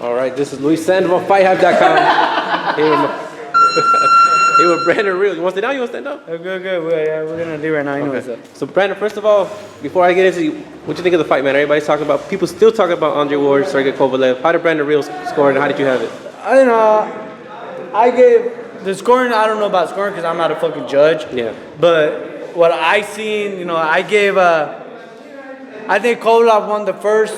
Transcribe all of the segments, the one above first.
All right, this is Luis Sandoval, FightHype.com. Here with Brandon Rios. You want to sit down? You want to stand up? Good. We're gonna do right now. You know what's up. So Brandon, first of all, before I get into what you think of the fight, man, everybody's talking about, people still talking about Andre Ward, Sergey Kovalev. How did Brandon Rios score, and how did you have it? I don't know. I gave the scoring. I don't know about scoring because I'm not a fucking judge. Yeah. But what I seen, you know, I gave. I think Kovalev won the first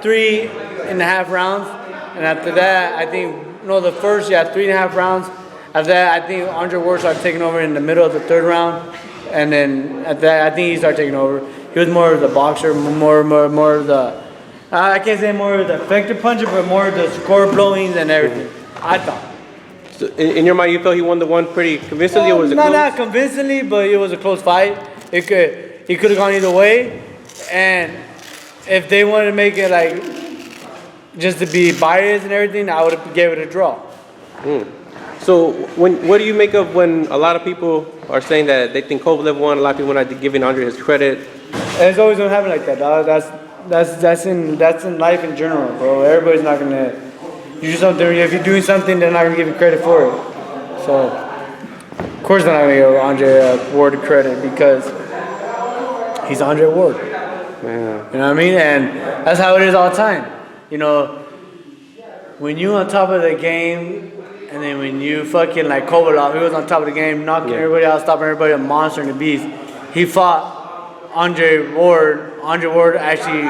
3.5 rounds, and after that, I think the first 3.5 rounds. After that, I think Andre Ward started taking over in the middle of the third round, and then at that, I think he started taking over. He was more of the boxer, more of the. I can't say more of the effective puncher, but more of the score blowings and everything. I thought. So in your mind, you felt he won the one pretty convincingly, or was it close? Not convincingly, but it was a close fight. He could have gone either way, and if they wanted to make it like just to be biased and everything, I would have gave it a draw. So what do you make of when a lot of people are saying that they think Kovalev won, a lot of people are not giving Andre his credit? It's always gonna happen like that, dog. That's in life in general, bro. Everybody's not gonna. You do something. If you're doing something, they're not gonna give you credit for it. So of course they're not gonna give Andre Ward credit because he's Andre Ward. Yeah. You know what I mean? And that's how it is all the time. You know, when you on top of the game. And then when you fucking like Kovalev, he was on top of the game, knocking everybody out, stopping everybody, a monster and a beast. He fought Andre Ward. Andre Ward actually,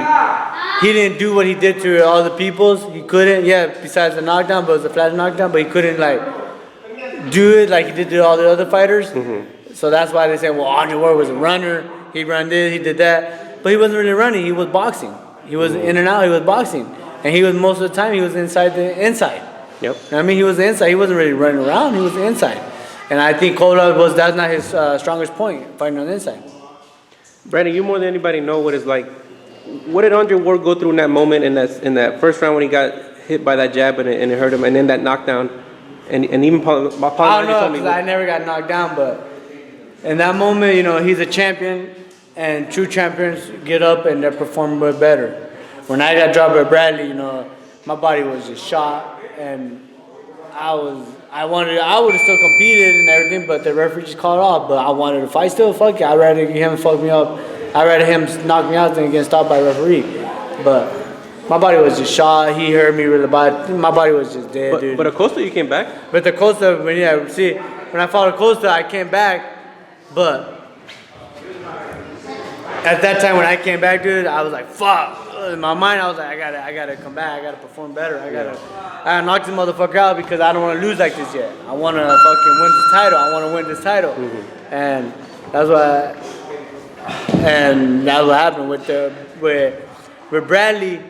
he didn't do what he did to other people's. He couldn't, besides the knockdown, but it was a flat knockdown, but he couldn't like do it like he did to all the other fighters. So that's why they say, well, Andre Ward was a runner. He ran this, he did that. But he wasn't really running, he was boxing. He was in and out, he was boxing. And he was, most of the time, he was inside the inside. Yep. I mean, he was the inside. He wasn't really running around. He was the inside. And I think Kovalev that's not his strongest point, fighting on the inside. Brandon, you more than anybody know what it's like. What did Andre Ward go through in that moment, in that first round when he got hit by that jab and it hurt him, and then that knockdown, and even Paul I don't know, because I never got knocked down, but in that moment, you know, he's a champion, and true champions get up and they perform better. When I got dropped by Bradley, you know, my body was just shot. And I would have still competed and everything, but the referee just called off. But I wanted to fight still. Fuck it. I'd rather him fuck me up. I'd rather him knock me out than get stopped by a referee. But my body was just shot. He hurt me really bad. My body was just dead, dude. But Acosta, you came back. But the Costa, when I fought Acosta, I came back. But at that time when I came back, dude, I was like, fuck. In my mind, I was like, I gotta come back. I gotta perform better. I gotta knock this motherfucker out because I don't want to lose like this yet. I want to fucking win this title. I want to win this title, and that's what happened with Bradley.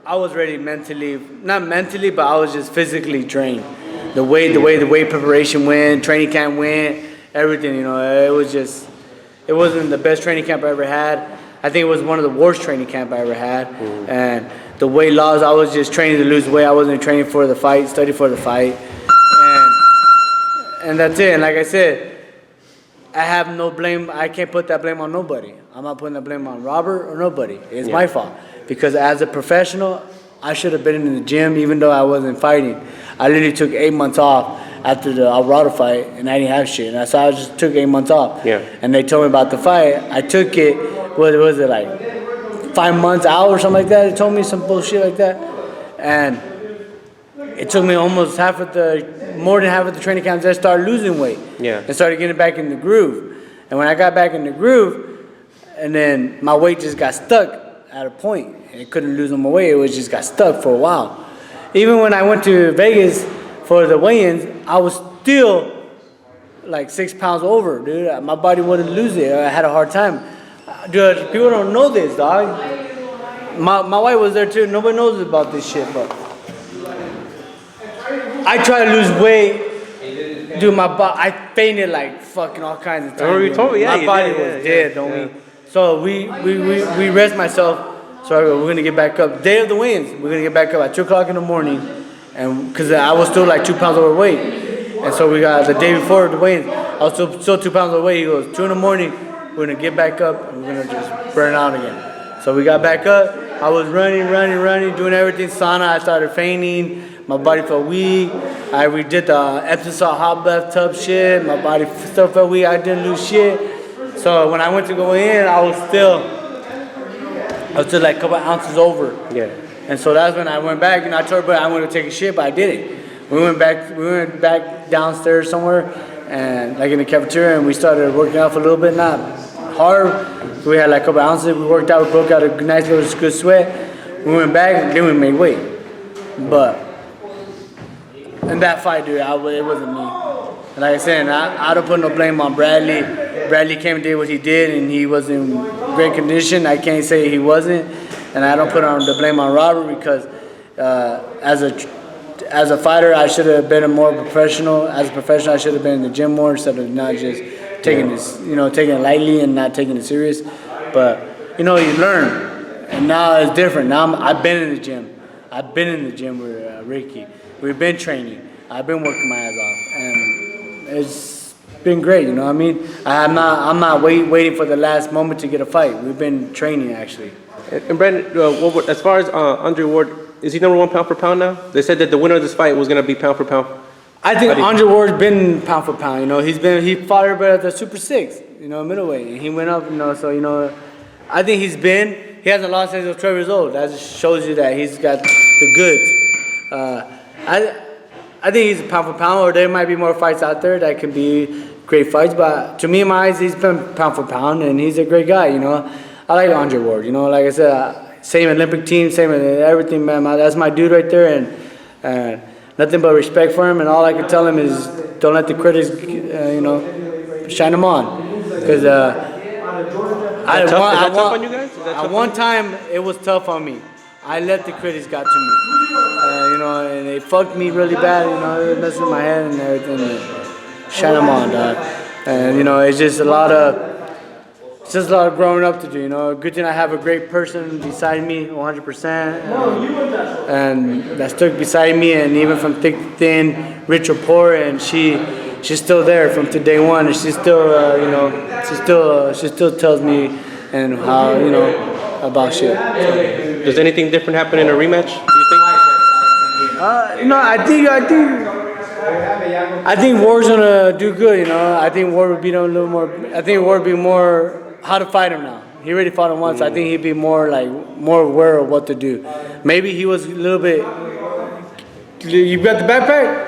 I was ready not mentally, but I was just physically drained. The way preparation went, training camp went, everything. You know, it wasn't the best training camp I ever had. I think it was one of the worst training camp I ever had. And the weight loss, I was just training to lose weight. I wasn't training for the fight, study for the fight. And that's it. And like I said, I have no blame. I can't put that blame on nobody. I'm not putting that blame on Robert or nobody. It's my fault. Because as a professional, I should have been in the gym even though I wasn't fighting. I literally took 8 months off after the Alvarado fight, and I didn't have shit. And so I just took 8 months off. Yeah. And they told me about the fight. I took it, what was it, like 5 months out or something like that? They told me some bullshit like that. And it took me almost more than half of the training camps I started losing weight. Yeah. And started getting back in the groove. And when I got back in the groove, and then my weight just got stuck at a point. It couldn't lose no more weight. It just got stuck for a while. Even when I went to Vegas for the weigh-ins, I was still like 6 pounds over, dude. My body wouldn't lose it. I had a hard time. Dude, people don't know this, dog. My wife was there too. Nobody knows about this shit, but I tried to lose weight. Dude, I fainted like fucking all kinds of times. Remember you told me, my body was dead, don't we? So we rest myself. So we're gonna get back up. Day of the weigh-ins, we're gonna get back up at 2 o'clock in the morning, and because I was still like 2 pounds overweight, and so we got the day before the weigh-ins, I was still 2 pounds overweight. He goes 2 in the morning. We're gonna get back up and we're gonna just burn out again. So we got back up, I was running, doing everything. Sauna, I started fainting. My body felt weak. I redid the Epsom salt hot bathtub shit. My body still felt weak. I didn't lose shit. So when I went to go in, I was still like a couple ounces over. Yeah. And so that's when I went back, and I told everybody I wanted to take a shit, but I didn't. We went back downstairs somewhere, and like in the cafeteria, and we started working out for a little bit, not hard. We had like a couple ounces. We worked out. We broke out a nice little good sweat. We went back, and then we made weight. But in that fight, dude, it wasn't me. And like I said, I don't put no blame on Bradley. Bradley came and did what he did, and he was in great condition. I can't say he wasn't, and I don't put the blame on Robert because as a fighter, I should have been a more professional. As a professional, I should have been in the gym more instead of not just taking this, taking it lightly and not taking it serious. But you learn, and now it's different. Now I've been in the gym. I've been in the gym with Ricky. We've been training. I've been working my ass off, and it's been great. You know what I mean? I'm not waiting for the last moment to get a fight. We've been training actually. And Brandon, as far as Andre Ward, is he number 1 pound for pound now? They said that the winner of this fight was going to be pound for pound. I think Andre Ward's been pound for pound. He fought everybody at the Super 6, middleweight, and he went up. So I think he hasn't lost since he was 12 years old. That just shows you that he's got the goods. I think he's pound for pound, or there might be more fights out there that can be great fights. But to me, in my eyes, he's been pound for pound, and he's a great guy. I like Andre Ward. Like I said, same Olympic team, same everything, man. That's my dude right there, and nothing but respect for him. And all I can tell him is don't let the critics, shine him on, because tough on you guys? At one time it was tough on me. I let the critics got to me, and they fucked me really bad. It messed with my head and everything. And shine them on, dog. And it's just a lot of growing up to do. Good thing I have a great person beside me, 100%, and that stuck beside me. And even from thick to thin, rich or poor, and she's still there from day one. And she still, she still tells me and how about shit. So. Does anything different happen in a rematch, do you think? I think Ward's gonna do good. I think Ward would beat him a little more. I think Ward would be more how to fight him now. He already fought him once. I think he'd be more aware of what to do. Maybe he was a little bit. You got the backpack?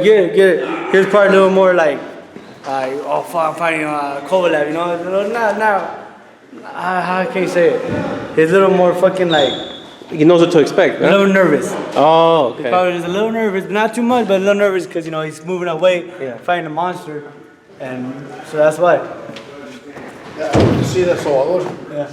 Get it. He was probably a little more I'm fighting Kovalev. How can you say it? He's a little more fucking He knows what to expect, right? A little nervous. Oh, okay. He probably was a little nervous, but not too much, but a little nervous because, he's moving away, fighting a monster. And so that's why. Yeah, I want to see that Salvador. Yeah.